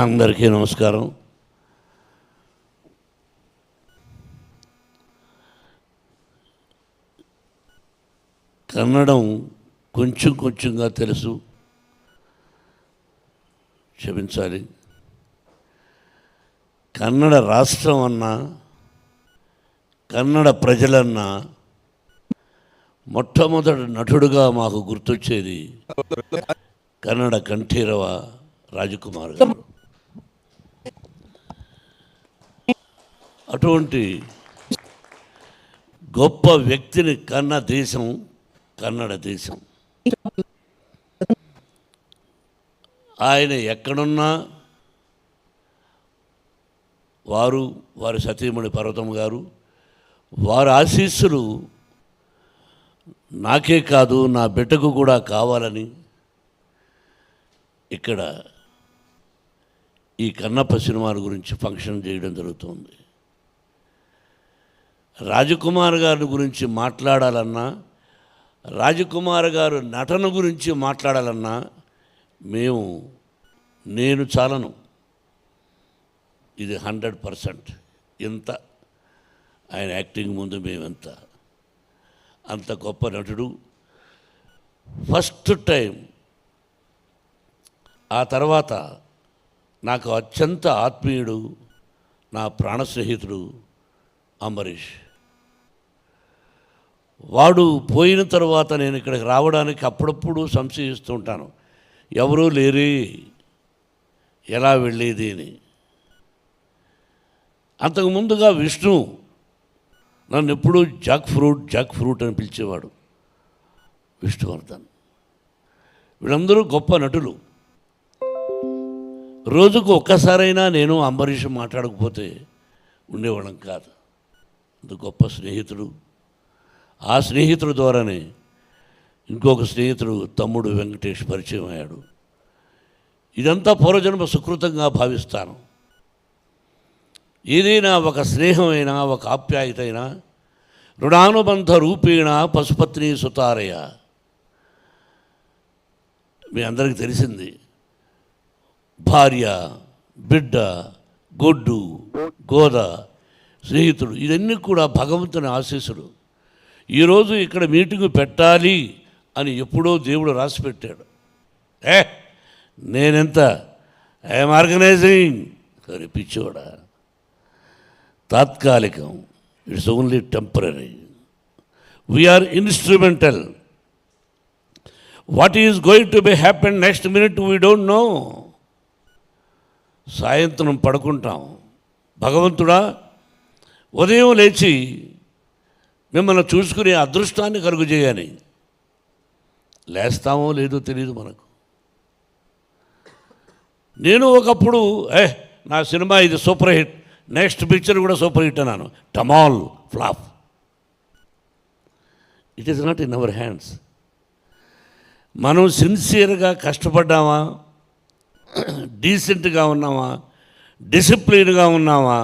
అందరికీ నమస్కారం. కన్నడం కొంచెం కొంచెంగా తెలుసు, క్షమించాలి. కన్నడ రాష్ట్రం అన్నా, కన్నడ ప్రజలన్నా మొట్టమొదటి నటుడుగా మాకు గుర్తొచ్చేది కన్నడ కంఠీరవ రాజకుమార్ గారు. అటువంటి గొప్ప వ్యక్తిని కన్న దేశం కన్నడ దేశం. ఆయన ఎక్కడున్నా వారి సతీమణి పర్వతం గారు, వారి ఆశీస్సులు నాకే కాదు నా బిడ్డకు కూడా కావాలని ఇక్కడ ఈ కన్నప్ప సినిమాల గురించి ఫంక్షన్ చేయడం జరుగుతుంది. రాజకుమార్ గారి గురించి మాట్లాడాలన్నా, రాజకుమార్ గారు నటన గురించి మాట్లాడాలన్నా నేను చాలను. ఇది 100%. ఇంత ఆయన యాక్టింగ్ ముందు మేమెంత అంత గొప్ప నటుడు. ఫస్ట్ టైం, ఆ తర్వాత నాకు అత్యంత ఆత్మీయుడు, నా ప్రాణ స్నేహితుడు అంబరీష్. వాడు పోయిన తర్వాత నేను ఇక్కడికి రావడానికి అప్పుడప్పుడు సంశయిస్తూ ఉంటాను, ఎవరూ లేరే, ఎలా వెళ్ళేది అని. అంతకు ముందుగా విష్ణు నన్ను ఎప్పుడూ జాక్ ఫ్రూట్ అని పిలిచేవాడు, విష్ణువర్ధన్. వీళ్ళందరూ గొప్ప నటులు. రోజుకు ఒక్కసారైనా నేను అంబరీష్ మాట్లాడకపోతే ఉండేవాళ్ళం కాదు. అంత గొప్ప స్నేహితుడు. ఆ స్నేహితుడు ద్వారానే ఇంకొక స్నేహితుడు తమ్ముడు వెంకటేష్ పరిచయం అయ్యాడు. ఇదంతా పూర్వజన్మ సుకృతంగా భావిస్తాను. ఏదైనా ఒక స్నేహమైనా, ఒక ఆప్యాయత అయినా రుణానుబంధ రూపేణ పశుపత్ని సుతారయ. మీ అందరికీ తెలిసింది, భార్య, బిడ్డ, గొడ్డు, గోద, స్నేహితుడు, ఇవన్నీ కూడా భగవంతుని ఆశీస్సులు. ఈరోజు ఇక్కడ మీటింగ్ పెట్టాలి అని ఎప్పుడో దేవుడు రాసి పెట్టాడు. నేనెంత ఐఎమ్ ఆర్గనైజింగ్ సరే పిచ్చోడా, తాత్కాలికం, it's only temporary. We are instrumental. What is going to be happen next minute we don't know. సాయంత్రం పడుకుంటాం, భగవంతుడా ఉదయం లేచి మిమ్మల్ని చూసుకునే అదృష్టాన్ని కలుగు చేయని. లేస్తామో లేదో తెలియదు మనకు. నేను ఒకప్పుడు నా సినిమా ఇది సూపర్ హిట్, నెక్స్ట్ పిక్చర్ కూడా సూపర్ హిట్ అన్నాను. టమాల్ flop. It is not in our hands. మనం సిన్సియర్గా కష్టపడ్డామా, డీసెంట్గా ఉన్నామా, డిసిప్లిన్గా ఉన్నామా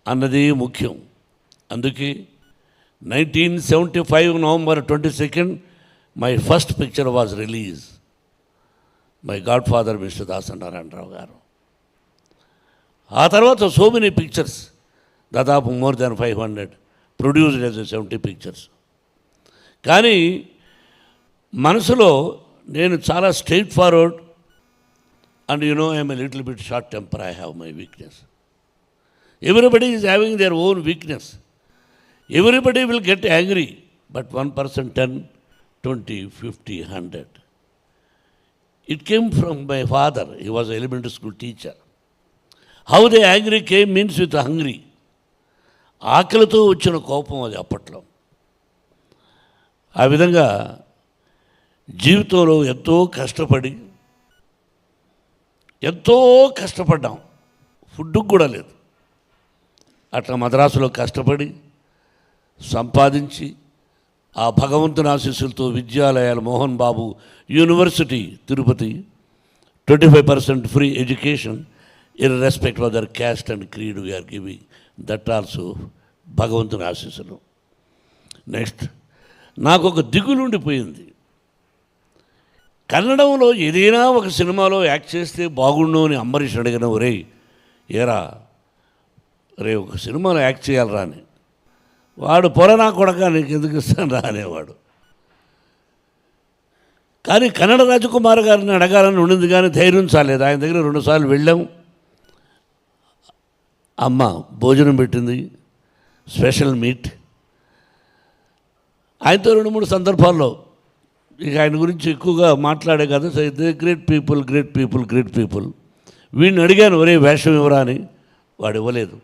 అన్నది ముఖ్యం. అందుకే 1975 November 22 my first picture was release. My godfather mister Dasari Narayana Rao గారు. ఆ తర్వాత సో మెనీ పిక్చర్స్, దాదాపు more than 500 produced as 70 pictures. కానీ మనసులో నేను చాలా straightforward. And you know, I am a little bit short temper. I have my weakness. Everybody is having their own weakness. Everybody will get angry. But one person 10, 20, 50, 100. It came from my father. He was an elementary school teacher. How the angry came means with hungry. ఆకలితో వచ్చిన కోపం అది అప్పట్లో. ఆ విధంగా జీవితంలో ఎంతో కష్టపడ్డాం. ఫుడ్కు కూడా లేదు. అట్లా మద్రాసులో కష్టపడి సంపాదించి ఆ భగవంతుని ఆశీస్సులతో విద్యాలయాలు, Mohan Babu university Tirupati, 25% free education irrespective of their caste and creed we are giving. That also భగవంతుని ఆశీస్సులు. నెక్స్ట్ నాకు ఒక దిగులు ఉండిపోయింది. కన్నడంలో ఏదైనా ఒక సినిమాలో యాక్ట్ చేస్తే బాగుండు అని అంబరీష్ అడిగిన ఒరే ఏరా రే ఒక సినిమాలో యాక్ట్ చేయాలరా అని. వాడు పొరనా కొడక నీకు ఎందుకు ఇస్తాను రా అనేవాడు. కానీ కన్నడ రాజకుమార్ గారిని అడగాలని ఉండింది, కానీ ధైర్యం చాలేదు. ఆయన దగ్గర 2 సార్లు వెళ్ళాం. అమ్మ భోజనం పెట్టింది, స్పెషల్ మీట్. ఆయనతో 2-3 సందర్భాల్లో ఇక ఆయన గురించి ఎక్కువగా మాట్లాడే కదా, great people great people great people. వీడిని అడిగాను ఒరే వేషం ఇవ్వరా అని, వాడు ఇవ్వలేదు.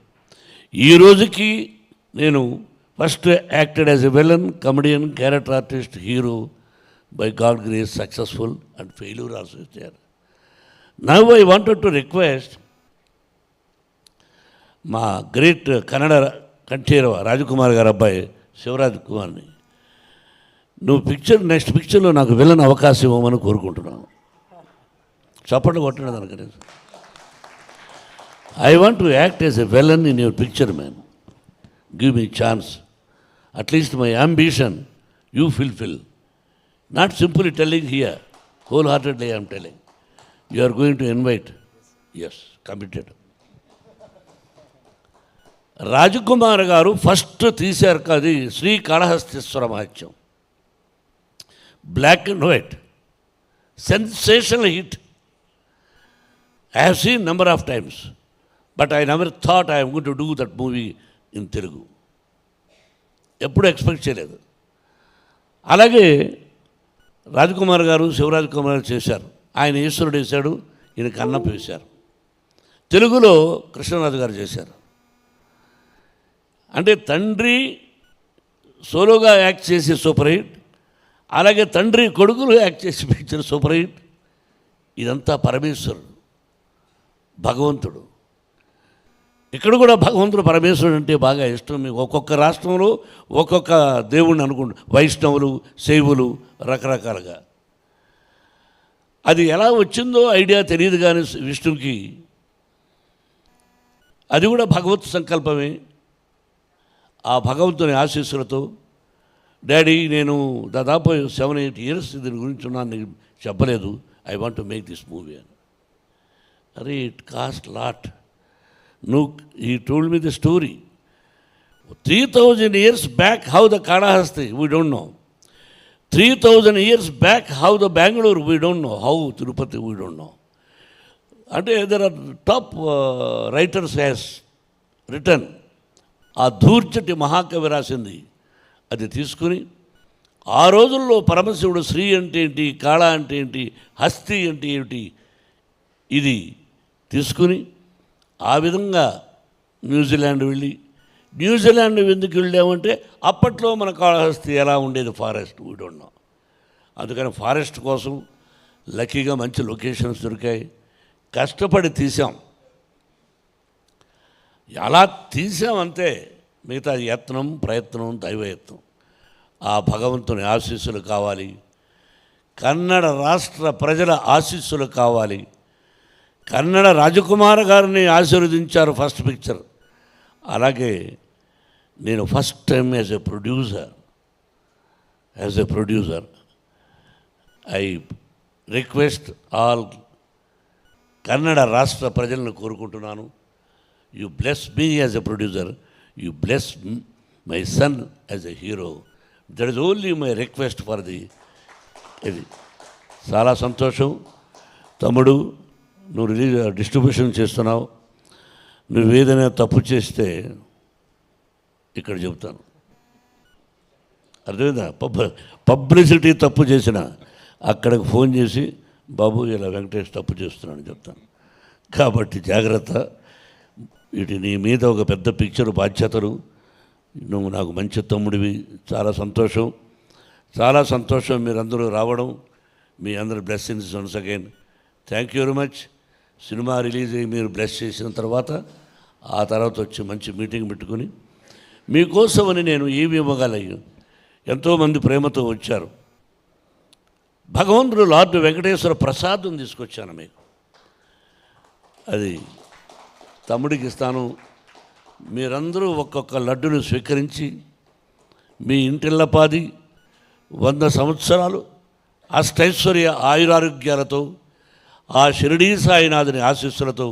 ఈ రోజుకి నేను first acted as a villain, comedian, character artist, hero, by God grace successful and failure also is there. Now I wanted to request మా గ్రేట్ కన్నడ కంఠీరవ రాజకుమార్ గారు అబ్బాయి శివరాజ్ కుమార్ని, నువ్వు నెక్స్ట్ పిక్చర్లో నాకు విలన్ అవకాశం ఇవ్వమని కోరుకుంటున్నాను. చప్పట్లు కొట్టండి దానికి. I want to act as a villain in your picture man, give me chance, at least my ambition you fulfil. Not simply telling here, wholeheartedly I am telling. You are going to invite. Yes, committed. Rajkumar garu first తీశారు కాదు Srikalahasteeswara Mahatyam, black and white, sensational hit. I have seen number of times, but I never thought I am going to do that movie in Telugu. ఎప్పుడు expect చేయలేదు. అలాగే రాజకుమార్ గారు శివరాజ్ కుమార్ చేశారు. ఆయన ఈశ్వరుడు వేశాడు, ఈయన కన్నప్ప వేశారు. తెలుగులో కృష్ణరాజు గారు చేశారు. అంటే తండ్రి సోలోగా యాక్ట్ చేసి సూపర్ హిట్, అలాగే తండ్రి కొడుకులు యాక్ట్ చేసి పిక్చర్ సూపర్ హిట్. ఇదంతా పరమేశ్వరుడు, భగవంతుడు. ఇక్కడ కూడా భగవంతుడు పరమేశ్వరుడు అంటే బాగా ఇష్టం. మీకు ఒక్కొక్క రాష్ట్రంలో ఒక్కొక్క దేవుణ్ణి అనుకుంటు, వైష్ణవులు, శైవులు, రకరకాలుగా. అది ఎలా వచ్చిందో ఐడియా తెలియదు, కానీ విష్ణుకి అది కూడా భగవత్ సంకల్పమే. ఆ భగవంతుని ఆశీస్సులతో డాడీ నేను దాదాపు 7-8 years దీని గురించి ఉన్నాను, నీకు చెప్పలేదు, I want to make this movie అని. అరే it cost lot. He told me the story. 3,000 years back, how the Kalahasti, we don't know. 3,000 years back, how the Bangalore, we don't know. How Tirupati, we don't know. And there are top writers has written. ఆ ధూర్చటి మహాకవి రాసింది. అది తీసుకుని ఆ రోజుల్లో పరమశివుడు శ్రీ అంటే ఏంటి, కాళ అంటే ఏంటి, హస్తి అంటే ఏమిటి, ఇది తీసుకుని ఆ విధంగా న్యూజిలాండ్ ఎందుకు వెళ్ళామంటే అప్పట్లో మన కాళహస్తి ఎలా ఉండేది, ఫారెస్ట్, వీ డోంట్ నో. అందుకని ఫారెస్ట్ కోసం లక్కీగా మంచి లొకేషన్స్ దొరికాయి, కష్టపడి తీసాం. అలా తీసామంతే, మిగతా యత్నం, ప్రయత్నం, దైవయత్నం. ఆ భగవంతుని ఆశీస్సులు కావాలి, కన్నడ రాష్ట్ర ప్రజల ఆశీస్సులు కావాలి. కన్నడ రాజకుమార్ గారిని ఆశీర్వదించారు ఫస్ట్ పిక్చర్. అలాగే నేను first time as a producer I request all Kannada రాష్ట్ర ప్రజలను కోరుకుంటున్నాను, you bless me as a producer, you bless my son as a hero. That is only my request for the. ఇది చాలా సంతోషం తమ్ముడు, నువ్వు డిస్ట్రిబ్యూషన్ చేస్తున్నావు. నువ్వు ఏదైనా తప్పు చేస్తే ఇక్కడ చెబుతాను, అర్థమైందా? పబ్లిసిటీ తప్పు చేసిన అక్కడికి ఫోన్ చేసి బాబు ఇలా వెంకటేష్ తప్పు చేస్తున్నాను చెప్తాను. కాబట్టి జాగ్రత్త. ఇటు నీ మీద ఒక పెద్ద పిక్చర్ బాధ్యతలు, నువ్వు నాకు మంచి తమ్ముడివి. చాలా సంతోషం మీరందరూ రావడం, మీ అందరి blessings once again. Thank you very much. Cinema release అయ్యి మీరు బ్లెస్ చేసిన తర్వాత ఆ తర్వాత వచ్చి మంచి మీటింగ్ పెట్టుకుని మీకోసమని నేను ఏమి ఇవ్వగలను. ఎంతోమంది ప్రేమతో వచ్చారు. భగవంతుడు లార్డ్ వెంకటేశ్వర ప్రసాదం తీసుకొచ్చాను మీకు, అది తమ్ముడికి ఇస్తాను. మీరందరూ ఒక్కొక్క లడ్డును స్వీకరించి మీ ఇంటిల్లపాది 100 సంవత్సరాలు అష్టైశ్వర్య ఆయురారోగ్యాలతో ఆ షిరిడీ సాయినాథుని ఆశీస్సులతో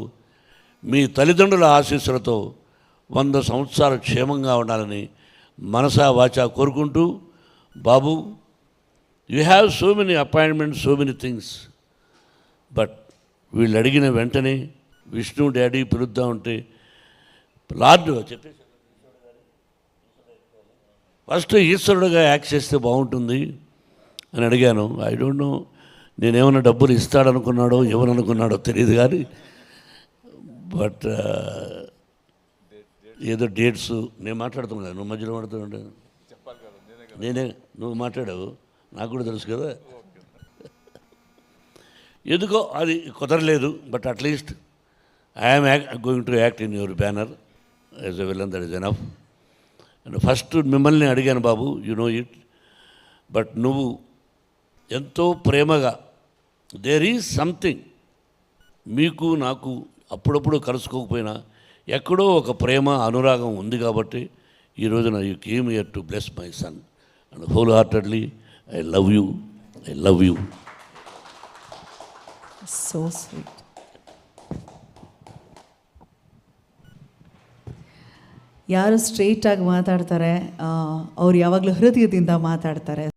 మీ తల్లిదండ్రుల ఆశీస్సులతో 100 సంవత్సరాలు క్షేమంగా ఉండాలని మనసా వాచా కోరుకుంటూ, Babu, you have so many appointments, so many things, but వీళ్ళు అడిగిన వెంటనే విష్ణు డాడీ పిలుద్దాం అంటే లార్డ్ చెప్పేసి ఫస్ట్ ఈశ్వరుడుగా యాక్ట్ చేస్తే బాగుంటుంది అని అడిగాను. ఐ డోంట్ నో, నేనేమన్నా డబ్బులు ఇస్తాడనుకున్నాడో ఎవరనుకున్నాడో తెలియదు కానీ, బట్ ఏదో డేట్స్ నేను మాట్లాడుతున్నాను కదా, నువ్వు మధ్యలో మాట్లాడుతుంటే నేనే, నువ్వు మాట్లాడావు, నాకు కూడా తెలుసు కదా. ఎందుకో అది కుదరలేదు, but at least I'm going to act in your banner as a villain, that is enough. And first మిమ్మల్ని అడిగాను, బాబు, యు నో ఇట్, బట్ నువ్వు ఎంతో ప్రేమగా, దేర్ ఈజ్ సంథింగ్, మీకు నాకు అప్పుడప్పుడు కలుసుకోకపోయినా ఎక్కడో ఒక ప్రేమ అనురాగం ఉంది కాబట్టి ఈ రోజున you came here to bless my son and whole heartedly I love you, I love you. So sweet. ಯಾರು ಸ್ಟ್ರೈಟಾಗಿ ಮಾತಾಡ್ತಾರೆ, ಅವ್ರು ಯಾವಾಗಲೂ ಹೃದಯದಿಂದ ಮಾತಾಡ್ತಾರೆ.